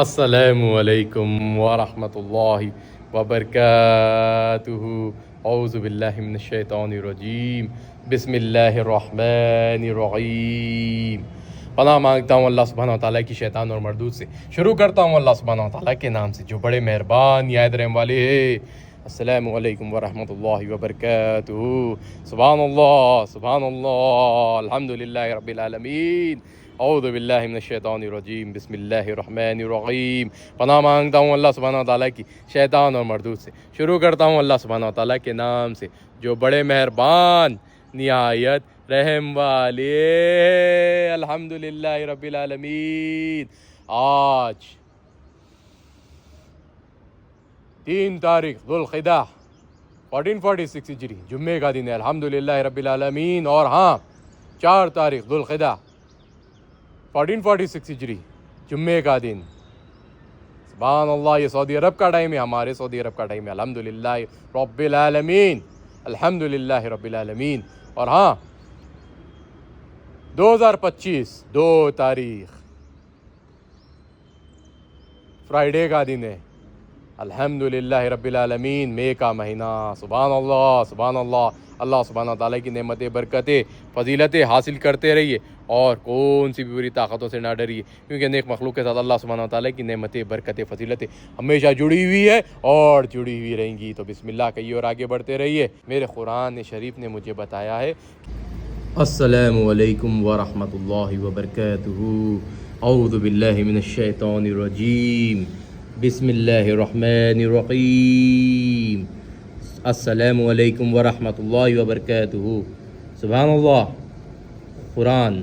السلام علیکم ورحمۃ اللہ وبرکاتہ۔ اعوذ باللہ من الشیطان الرجیم، بسم اللہ الرحمن الرحیم۔ پناہ مانگتا ہوں اللہ سبحانہ و تعالیٰ کی شیطان اور مردود سے۔ شروع کرتا ہوں اللہ سبحانہ و تعالیٰ کے نام سے جو بڑے مہربان نہایت رحم والے ہیں۔ السلام علیکم ورحمۃ اللہ وبرکاتہ۔ سبحان اللہ الحمدللہ رب العالمین، اعوذ باللہ من الشیطان الرجیم، بسم اللہ الرحمن الرحیم۔ پناہ مانگتا ہوں اللہ سبحانہ و تعالیٰ کی شیطان اور مردود سے۔ شروع کرتا ہوں اللہ سبحانہ و تعالیٰ کے نام سے جو بڑے مہربان نہایت رحم والے۔ الحمدللہ رب العالمین۔ آج 3 تاریخ ذوالقعدہ 1446 ہجری جمعے کا دن ہے، الحمدللہ رب العالمین۔ اور ہاں 4 تاریخ ذوالقعدہ 1446 ہجری جمعے کا دن۔ سبحان اللہ، یہ سعودی عرب کا ٹائم ہے، ہمارے سعودی عرب کا ٹائم ہے، الحمدللہ رب العالمین، الحمدللہ رب العالمین۔ اور ہاں 2025 2 تاریخ فرائیڈے کا دن ہے، الحمدللہ رب العالمین، مئی کا مہینہ۔ سبحان اللہ سبحان اللہ۔ اللہ سبحانہ تعالیٰ کی نعمتیں، برکتیں، فضیلتیں حاصل کرتے رہیے اور کون سی بھی بری طاقتوں سے نہ ڈریے، کیونکہ نیک مخلوق کے ساتھ اللہ سبحانہ تعالیٰ کی نعمتیں، برکتیں، فضیلتیں ہمیشہ جڑی ہوئی ہے اور جڑی ہوئی رہیں گی۔ تو بسم اللہ کہیے اور آگے بڑھتے رہیے۔ میرے قرآن شریف نے مجھے بتایا ہے۔ السلام علیکم ورحمۃ اللہ وبرکاتہ۔ اعوذ باللہ من الشیطان الرجیم، بسم اللہ الرحمن الرحیم۔ السلام علیکم ورحمۃ اللہ وبرکاتہ۔ سبحان اللہ۔ قرآن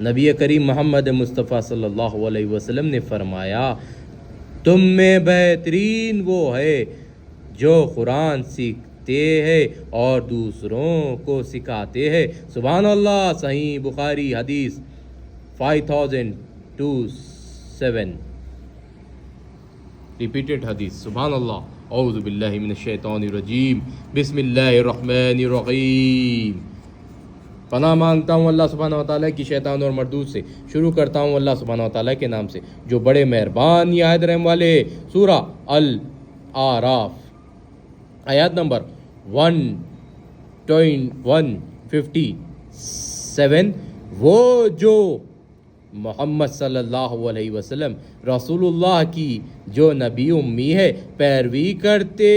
نبی کریم محمد مصطفیٰ صلی اللہ علیہ وسلم نے فرمایا، تم میں بہترین وہ ہے جو قرآن سیکھتے ہیں اور دوسروں کو سکھاتے ہیں۔ سبحان اللہ۔ صحیح بخاری حدیث 5027، ریپیٹڈ حدیث۔ سبحان اللہ۔ اعوذ باللہ من الشیطان الرجیم، بسم اللہ الرحمن الرحیم۔ پناہ مانگتا ہوں اللہ سبحانہ و تعالیٰ کی شیطان اور مردود سے۔ شروع کرتا ہوں اللہ سبحانہ و تعالیٰ کے نام سے جو بڑے مہربان نہایت رحم والے ہیں۔ سورہ الاعراف آیات نمبر 157۔ وہ جو محمد صلی اللہ علیہ وسلم رسول اللہ کی جو نبی امی ہے پیروی کرتے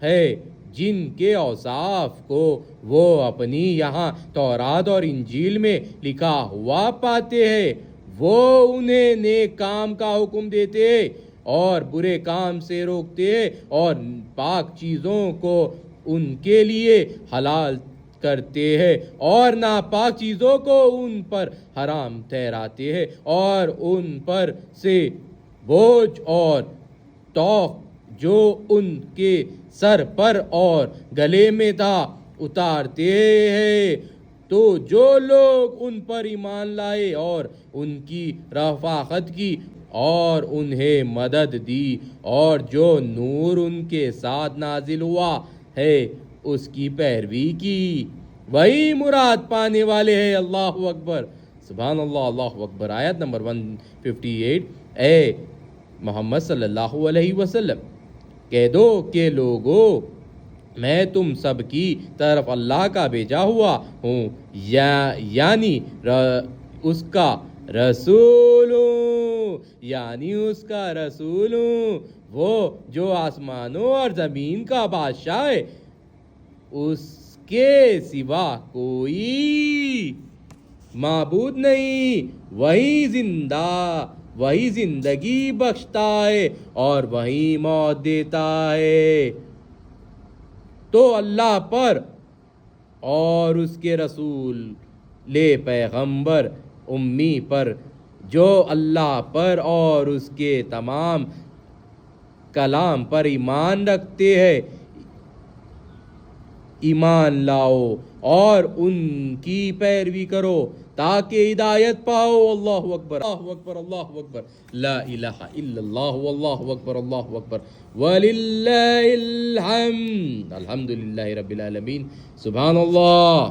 ہیں، جن کے اوصاف کو وہ اپنی یہاں تورات اور انجیل میں لکھا ہوا پاتے ہیں، وہ انہیں نیک کام کا حکم دیتے ہیں اور برے کام سے روکتے ہیں اور پاک چیزوں کو ان کے لیے حلال کرتے ہیں اور ناپاک چیزوں کو ان پر حرام ٹھہراتے ہیں اور ان پر سے بوجھ اور توق جو ان کے سر پر اور گلے میں تھا اتارتے ہیں۔ تو جو لوگ ان پر ایمان لائے اور ان کی رفاقت کی اور انہیں مدد دی اور جو نور ان کے ساتھ نازل ہوا ہے اس کی پیروی کی، وہی مراد پانے والے ہیں۔ اللہ اکبر۔ سبحان اللہ، اللہ اکبر۔ آیت نمبر 158۔ اے محمد صلی اللہ علیہ وسلم کہہ دو کہ لوگو، میں تم سب کی طرف اللہ کا بھیجا ہوا ہوں، یعنی اس کا رسول ہوں، یعنی اس کا رسول ہوں۔ وہ جو آسمانوں اور زمین کا بادشاہ ہے، اس کے سوا کوئی معبود نہیں، وہی زندگی بخشتا ہے اور وہی موت دیتا ہے۔ تو اللہ پر اور اس کے رسول پیغمبر امی پر جو اللہ پر اور اس کے تمام کلام پر ایمان رکھتے ہیں ایمان لاؤ اور ان کی پیروی کرو تاکہ ہدایت پاؤ۔ اللہ اکبر، اللہ اکبر، اللہ اکبر، لا الہ الا اللہ، واللہ اکبر، اللہ اکبر، وللہ الحمد، الحمدللہ رب العالمین۔ سبحان اللہ۔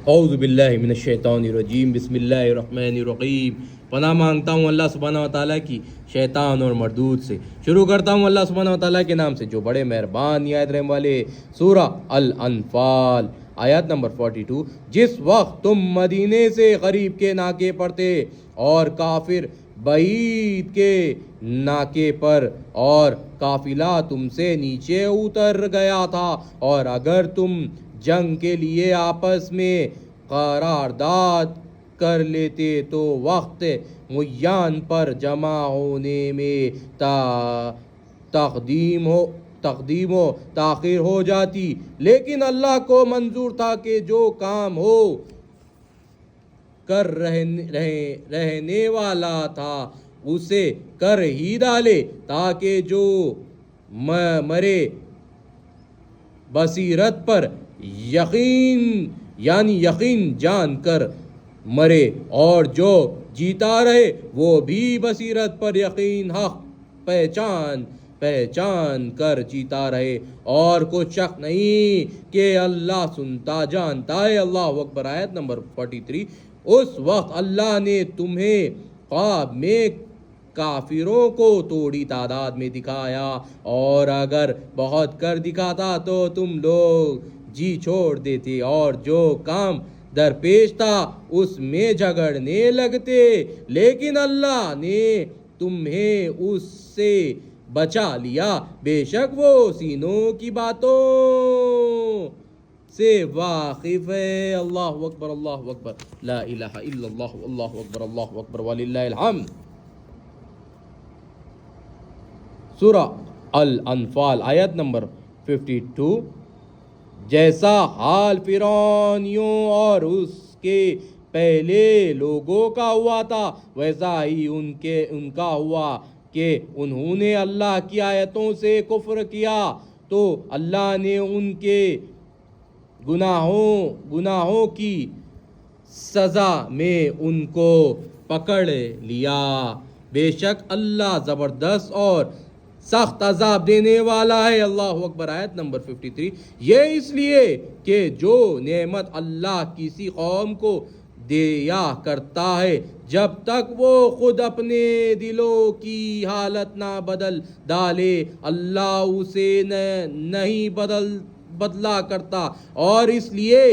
اعوذ باللہ من الشیطان الرجیم، بسم اللہ الرحمن الرحیم۔ پناہ مانگتا ہوں اللہ سبحانہ و تعالیٰ کی شیطان اور مردود سے۔ شروع کرتا ہوں اللہ سبحانہ و تعالیٰ کے نام سے جو بڑے مہربان نہایت رحم والے۔ سورہ الانفال آیت نمبر 42۔ جس وقت تم مدینے سے غریب کے ناکے پر تھے اور کافر بعید کے ناکے پر، اور قافلہ تم سے نیچے اتر گیا تھا، اور اگر تم جنگ کے لیے آپس میں قرارداد کر لیتے تو وقت معین پر جمع ہونے میں تقدیم و تاخیر ہو جاتی، لیکن اللہ کو منظور تھا کہ جو کام ہو کر رہنے والا تھا اسے کر ہی ڈالے، تاکہ جو مرے بصیرت پر یقین جان کر مرے، اور جو جیتا رہے وہ بھی بصیرت پر یقین حق پہچان کر جیتا رہے، اور کچھ شک نہیں کہ اللہ سنتا جانتا ہے۔ اللہ اکبر۔ آیت نمبر 43۔ اس وقت اللہ نے تمہیں خواب میں کافروں کو تھوڑی تعداد میں دکھایا، اور اگر بہت کر دکھاتا تو تم لوگ جی چھوڑ دیتے، اور جو کام درپیش تھا اس میں جھگڑنے لگتے، لیکن اللہ نے تمہیں اس سے بچا لیا، بے شک وہ سینوں کی باتوں سے واقف ہے۔ اللہ اکبر، اللہ اکبر، لا الہ الا اللہ، اللہ اکبر، اللہ اکبر وللہ الحمد۔ سورہ الانفال آیت نمبر 52۔ جیسا حال فرعونیوں اور اس کے پہلے لوگوں کا ہوا تھا، ویسا ہی ان کا ہوا کہ انہوں نے اللہ کی آیتوں سے کفر کیا، تو اللہ نے ان کے گناہوں کی سزا میں ان کو پکڑ لیا، بے شک اللہ زبردست اور سخت عذاب دینے والا ہے۔ اللہ اکبر۔ آیت نمبر 53۔ یہ اس لیے کہ جو نعمت اللہ کسی قوم کو دیا کرتا ہے، جب تک وہ خود اپنے دلوں کی حالت نہ بدل ڈالے اللہ اسے نہیں بدلا کرتا، اور اس لیے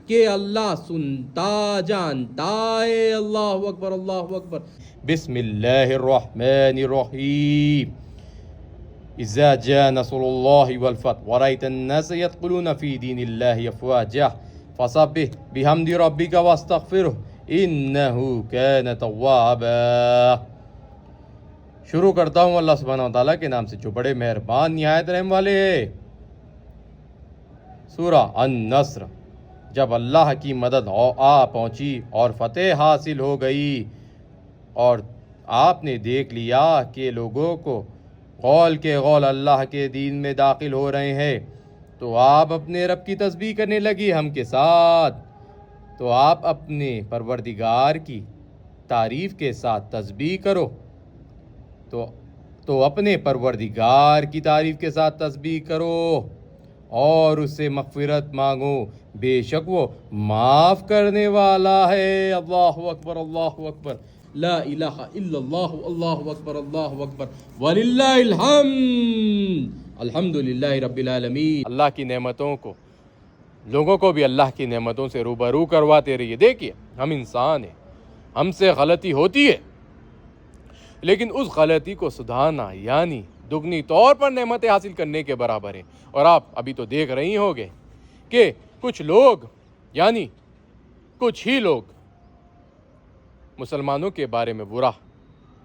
کہ اللہ سنتا جانتا ہے۔ اللہ اکبر، اللہ اکبر۔ بسم اللہ الرحمن الرحیم۔ اذا جاء نصر الله والفتح ورأيت الناس يدخلون في دين الله افواجا فسبح بحمد ربك واستغفره انه كان توابا۔ شروع کرتا ہوں اللہ سبحانہ وتعالیٰ کے نام سے جو بڑے مہربان نہایت رحم والے ہے۔ سورہ النصر۔ جب اللہ کی مدد آ پہنچی اور فتح حاصل ہو گئی، اور آپ نے دیکھ لیا کہ لوگوں کو قول کے قول اللہ کے دین میں داخل ہو رہے ہیں، تو آپ اپنے رب کی تسبیح کرنے لگی ہم کے ساتھ۔ تو آپ اپنے پروردگار کی تعریف کے ساتھ تسبیح کرو، تو اپنے پروردگار کی تعریف کے ساتھ تسبیح کرو اور اس سے مغفرت مانگو، بے شک وہ معاف کرنے والا ہے۔ اللہ اکبر، اللہ اکبر، لا الہ الا اللہ، اللہ اکبر، اللہ اکبر وللہ الحمد۔ الحمدللہ رب العالمین۔ اللہ کی نعمتوں کو، لوگوں کو بھی اللہ کی نعمتوں سے روبرو کرواتے رہیے۔ دیکھیے ہم انسان ہیں، ہم سے غلطی ہوتی ہے، لیکن اس غلطی کو سدھارنا یعنی دگنی طور پر نعمتیں حاصل کرنے کے برابر ہے۔ اور آپ ابھی تو دیکھ رہی ہوں گے کہ کچھ لوگ یعنی کچھ ہی لوگ مسلمانوں کے بارے میں برا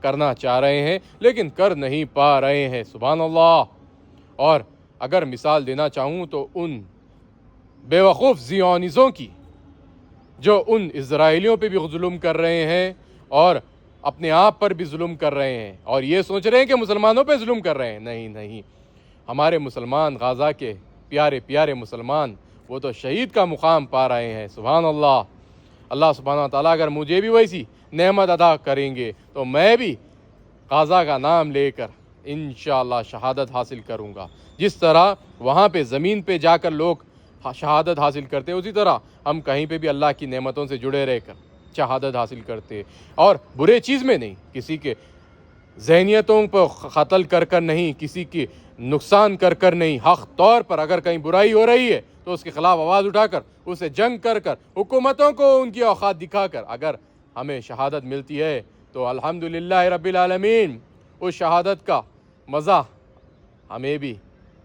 کرنا چاہ رہے ہیں، لیکن کر نہیں پا رہے ہیں۔ سبحان اللہ۔ اور اگر مثال دینا چاہوں تو ان بے وقوف زیونیزوں کی جو ان اسرائیلیوں پہ بھی ظلم کر رہے ہیں اور اپنے آپ پر بھی ظلم کر رہے ہیں، اور یہ سوچ رہے ہیں کہ مسلمانوں پہ ظلم کر رہے ہیں۔ نہیں، ہمارے مسلمان، غزہ کے پیارے پیارے مسلمان، وہ تو شہید کا مقام پا رہے ہیں۔ سبحان اللہ۔ اللہ سبحانہ وتعالیٰ اگر مجھے بھی ویسی نعمت عطا کریں گے تو میں بھی غزہ کا نام لے کر انشاءاللہ شہادت حاصل کروں گا۔ جس طرح وہاں پہ زمین پہ جا کر لوگ شہادت حاصل کرتے ہیں، اسی طرح ہم کہیں پہ بھی اللہ کی نعمتوں سے جڑے رہ کر شہادت حاصل کرتے، اور برے چیز میں نہیں، کسی کے ذہنیتوں پر قتل کر کر نہیں، کسی کی نقصان کر کر نہیں، حق طور پر اگر کہیں برائی ہو رہی ہے تو اس کے خلاف آواز اٹھا کر، اسے جنگ کر کر، حکومتوں کو ان کی اوقات دکھا کر اگر ہمیں شہادت ملتی ہے تو الحمدللہ رب العالمین، اس شہادت کا مزہ ہمیں بھی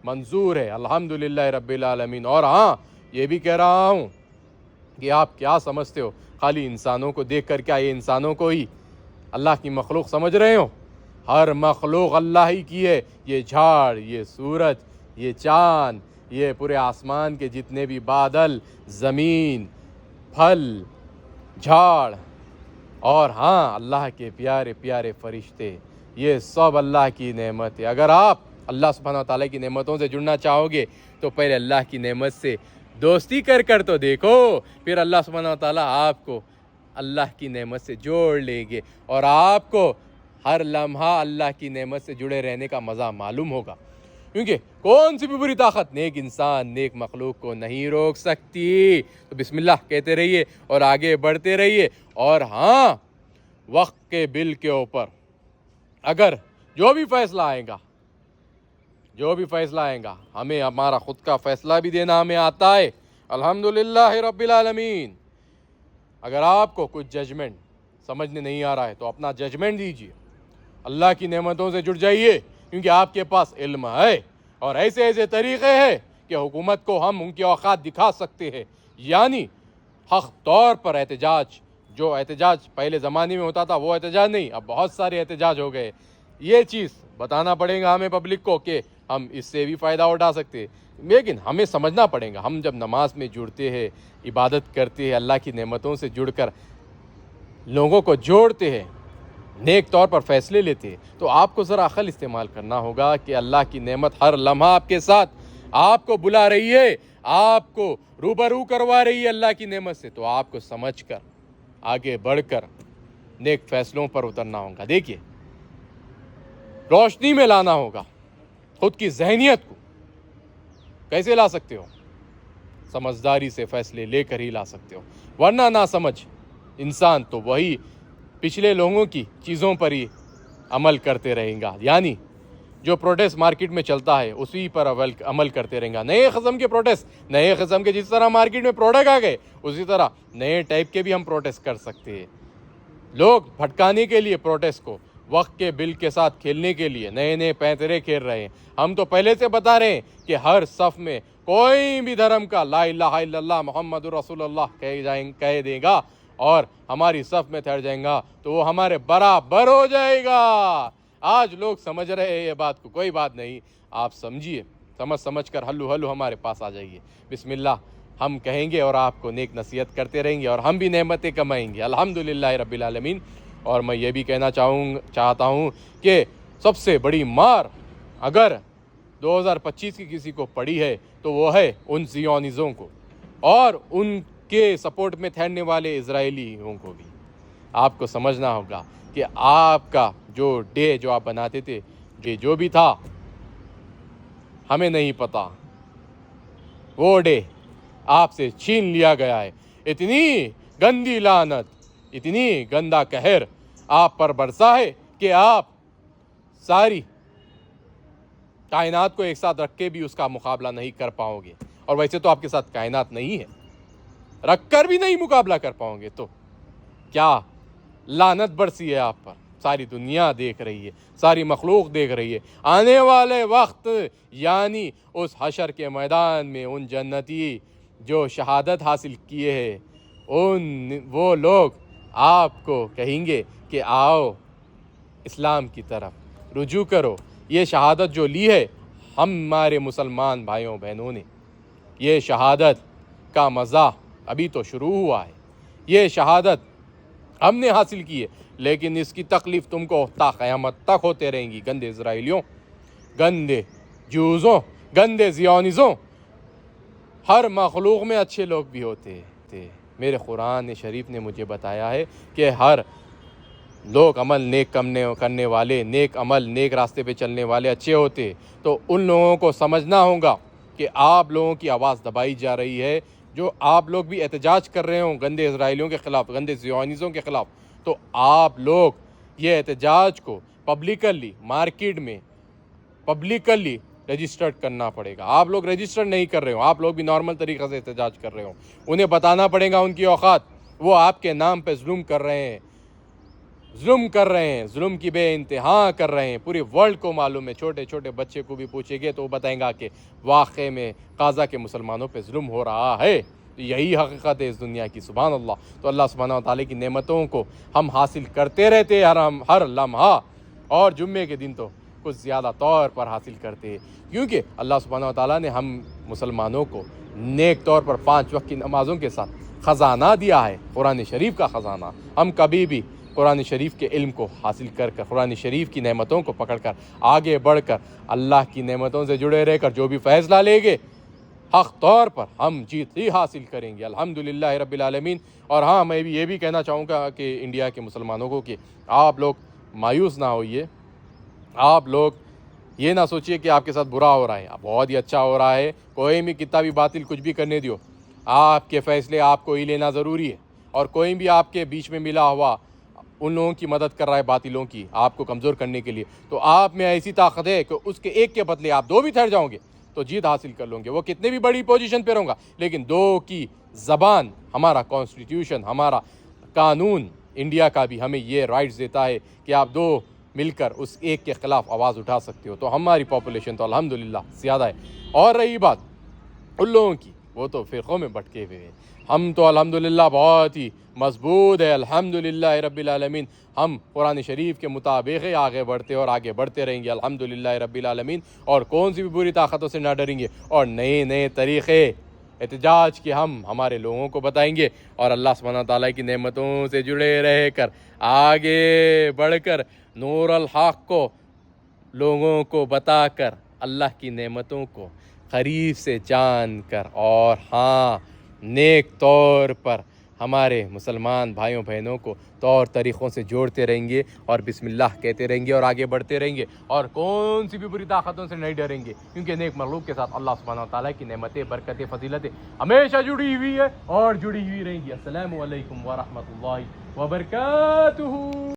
منظور ہے، الحمدللہ رب العالمین۔ اور ہاں، یہ بھی کہہ رہا ہوں کہ آپ کیا سمجھتے ہو خالی انسانوں کو دیکھ کر؟ کیا یہ انسانوں کو ہی اللہ کی مخلوق سمجھ رہے ہو؟ ہر مخلوق اللہ ہی کی ہے، یہ جھاڑ، یہ سورج، یہ چاند، یہ پورے آسمان کے جتنے بھی بادل، زمین، پھل، جھاڑ، اور ہاں اللہ کے پیارے پیارے فرشتے، یہ سب اللہ کی نعمت ہے۔ اگر آپ اللہ سبحانہ وتعالیٰ کی نعمتوں سے جڑنا چاہو گے تو پہلے اللہ کی نعمت سے دوستی کر کر تو دیکھو، پھر اللہ سبحانہ وتعالیٰ آپ کو اللہ کی نعمت سے جوڑ لیں گے، اور آپ کو ہر لمحہ اللہ کی نعمت سے جڑے رہنے کا مزہ معلوم ہوگا، کیونکہ کون سی بھی بری طاقت نیک انسان، نیک مخلوق کو نہیں روک سکتی۔ تو بسم اللہ کہتے رہیے اور آگے بڑھتے رہیے۔ اور ہاں، وقت کے بل کے اوپر اگر جو بھی فیصلہ آئے گا، ہمیں ہمارا خود کا فیصلہ بھی دینا ہمیں آتا ہے، الحمدللہ رب العالمین۔ اگر آپ کو کچھ ججمنٹ سمجھنے نہیں آ رہا ہے تو اپنا ججمنٹ دیجیے، اللہ کی نعمتوں سے جڑ جائیے، کیونکہ آپ کے پاس علم ہے اور ایسے ایسے طریقے ہیں کہ حکومت کو ہم ان کی اوقات دکھا سکتے ہیں، یعنی حق طور پر احتجاج، جو احتجاج پہلے زمانے میں ہوتا تھا وہ احتجاج نہیں، اب بہت سارے احتجاج ہو گئے۔ یہ چیز بتانا پڑے گا ہمیں پبلک کو کہ ہم اس سے بھی فائدہ اٹھا سکتے ہیں، لیکن ہمیں سمجھنا پڑے گا، ہم جب نماز میں جڑتے ہیں، عبادت کرتے ہیں، اللہ کی نعمتوں سے جڑ کر لوگوں کو جوڑتے ہیں، نیک طور پر فیصلے لیتے ہیں، تو آپ کو ذرا عقل استعمال کرنا ہوگا کہ اللہ کی نعمت ہر لمحہ آپ کے ساتھ، آپ کو بلا رہی ہے، آپ کو روبرو کروا رہی ہے اللہ کی نعمت سے، تو آپ کو سمجھ کر آگے بڑھ کر نیک فیصلوں پر اترنا ہوگا۔ دیکھیے، روشنی میں لانا ہوگا خود کی ذہنیت کو۔ کیسے لا سکتے ہو؟ سمجھداری سے فیصلے لے کر ہی لا سکتے ہو، ورنہ نہ سمجھ انسان تو وہی پچھلے لوگوں کی چیزوں پر ہی عمل کرتے رہیں گا، یعنی جو پروٹیسٹ مارکیٹ میں چلتا ہے اسی پر عمل کرتے رہیں گا۔ نئے قسم کے پروٹیسٹ، نئے قسم کے، جس طرح مارکیٹ میں پروڈکٹ آ گئے اسی طرح نئے ٹائپ کے بھی ہم پروٹیسٹ کر سکتے ہیں۔ لوگ بھٹکانے کے لیے پروٹیسٹ کو، وقت کے بل کے ساتھ کھیلنے کے لیے نئے نئے پینترے کھیل رہے ہیں۔ ہم تو پہلے سے بتا رہے ہیں کہ ہر صف میں کوئی بھی دھرم کا لا الہ الا اللہ محمد رسول اللہ کہہ دے گا اور ہماری صف میں ٹھہر جائیں گا تو وہ ہمارے برابر ہو جائے گا۔ آج لوگ سمجھ رہے ہیں یہ بات کو، کوئی بات نہیں، آپ سمجھیے، سمجھ کر ہلو ہمارے پاس آ جائیے۔ بسم اللہ ہم کہیں گے اور آپ کو نیک نصیحت کرتے رہیں گے اور ہم بھی نعمتیں کمائیں گے، الحمدللہ رب العالمین۔ اور میں یہ بھی کہنا چاہتا ہوں کہ سب سے بڑی مار اگر 2025 کی کسی کو پڑی ہے تو وہ ہے ان زیونزوں کو اور ان کے سپورٹ میں ٹھہرنے والے اسرائیلیوں کو بھی۔ آپ کو سمجھنا ہوگا کہ آپ کا جو ڈے جو آپ بناتے تھے، جو بھی تھا، ہمیں نہیں پتا، وہ ڈے آپ سے چھین لیا گیا ہے۔ اتنی گندی لعنت، اتنی گندا قہر آپ پر برسا ہے کہ آپ ساری کائنات کو ایک ساتھ رکھ کے بھی اس کا مقابلہ نہیں کر پاؤ گے، اور ویسے تو آپ کے ساتھ کائنات نہیں ہے، رکھ کر بھی نہیں مقابلہ کر پاؤ گے، تو کیا لعنت برسی ہے آپ پر۔ ساری دنیا دیکھ رہی ہے، ساری مخلوق دیکھ رہی ہے، آنے والے وقت یعنی اس حشر کے میدان میں ان جنتی جو شہادت حاصل کیے ہیں، وہ لوگ آپ کو کہیں گے کہ آؤ اسلام کی طرف رجوع کرو۔ یہ شہادت جو لی ہے ہمارے مسلمان بھائیوں بہنوں نے، یہ شہادت کا مزہ ابھی تو شروع ہوا ہے، یہ شہادت ہم نے حاصل کی ہے، لیکن اس کی تکلیف تم کو تا قیامت تک ہوتے رہیں گی، گندے اسرائیلیوں، گندے جوزوں، گندے زیونزوں۔ ہر مخلوق میں اچھے لوگ بھی ہوتے تھے، میرے قرآن شریف نے مجھے بتایا ہے کہ ہر لوگ عمل نیک کرنے والے، نیک عمل، نیک راستے پہ چلنے والے اچھے ہوتے، تو ان لوگوں کو سمجھنا ہوگا کہ آپ لوگوں کی آواز دبائی جا رہی ہے، جو آپ لوگ بھی احتجاج کر رہے ہوں گندے اسرائیلیوں کے خلاف، گندے زیونیزوں کے خلاف، تو آپ لوگ یہ احتجاج کو پبلکلی مارکیٹ میں پبلکلی رجسٹرڈ کرنا پڑے گا. آپ لوگ رجسٹرڈ نہیں کر رہے ہو، آپ لوگ بھی نارمل طریقے سے احتجاج کر رہے ہو، انہیں بتانا پڑے گا ان کی اوقات. وہ آپ کے نام پہ ظلم کر رہے ہیں، ظلم کی بے انتہا کر رہے ہیں. پوری ورلڈ کو معلوم ہے. چھوٹے چھوٹے بچے کو بھی پوچھے گے تو وہ بتائیں گا کہ واقعے میں غزہ کے مسلمانوں پہ ظلم ہو رہا ہے. یہی حقیقت ہے اس دنیا کی. سبحان اللہ. تو اللہ سبحانہ و تعالیٰ کی نعمتوں کو ہم حاصل کرتے رہتے ہر لمحہ، اور جمعے کے دن تو کچھ زیادہ طور پر حاصل کرتے ہیں، کیونکہ اللہ سبحانہ و تعالیٰ نے ہم مسلمانوں کو نیک طور پر 5 وقت کی نمازوں کے ساتھ خزانہ دیا ہے، قرآن شریف کا خزانہ. ہم کبھی بھی قرآن شریف کے علم کو حاصل کر قرآن شریف کی نعمتوں کو پکڑ کر آگے بڑھ کر اللہ کی نعمتوں سے جڑے رہ کر جو بھی فیصلہ لیں گے حق طور پر ہم جیت ہی حاصل کریں گے الحمدللہ رب العالمین. اور ہاں، میں بھی یہ بھی کہنا چاہوں گا کہ انڈیا کے مسلمانوں کو کہ آپ لوگ مایوس نہ ہوئیے. آپ لوگ یہ نہ سوچئے کہ آپ کے ساتھ برا ہو رہا ہے، بہت ہی اچھا ہو رہا ہے. کوئی بھی کتنا بھی باطل کچھ بھی کرنے دیو، آپ کے فیصلے آپ کو ہی لینا ضروری ہے. اور کوئی بھی آپ کے بیچ میں ملا ہوا ان لوگوں کی مدد کر رہا ہے باطلوں کی آپ کو کمزور کرنے کے لیے، تو آپ میں ایسی طاقت ہے کہ اس کے ایک کے بدلے آپ 2 بھی ٹھہر جاؤ گے تو جیت حاصل کر لوں گے. وہ کتنے بھی بڑی پوزیشن پہ رہوں گا، لیکن 2 کی زبان، ہمارا کانسٹیٹیوشن، ہمارا قانون انڈیا کا بھی ہمیں یہ رائٹس دیتا ہے کہ آپ 2 مل کر اس ایک کے خلاف آواز اٹھا سکتے ہو. تو ہماری پاپولیشن تو الحمدللہ زیادہ ہے. اور رہی بات ان لوگوں کی، وہ تو فرقوں میں بٹکے ہوئے ہیں. ہم تو الحمدللہ بہت ہی مضبوط ہے الحمدللہ رب العالمین. ہم قرآن شریف کے مطابق آگے بڑھتے اور آگے بڑھتے رہیں گے الحمدللہ رب العالمین. اور کون سی بھی بری طاقتوں سے نہ ڈریں گے، اور نئے طریقے احتجاج کے ہم ہمارے لوگوں کو بتائیں گے. اور اللہ سبحانہ تعالیٰ کی نعمتوں سے جڑے رہ کر آگے بڑھ کر نور الحق کو لوگوں کو بتا کر اللہ کی نعمتوں کو قریب سے جان کر، اور ہاں نیک طور پر ہمارے مسلمان بھائیوں بہنوں کو طور طریقوں سے جوڑتے رہیں گے، اور بسم اللہ کہتے رہیں گے، اور آگے بڑھتے رہیں گے، اور کون سی بھی بری طاقتوں سے نہیں ڈریں گے. کیونکہ نیک مخلوق کے ساتھ اللہ سبحانہ و تعالیٰ کی نعمتیں، برکتیں، فضیلتیں ہمیشہ جڑی ہوئی ہے اور جڑی ہوئی رہیں گی. السلام علیکم ورحمۃ اللہ وبرکاتہ.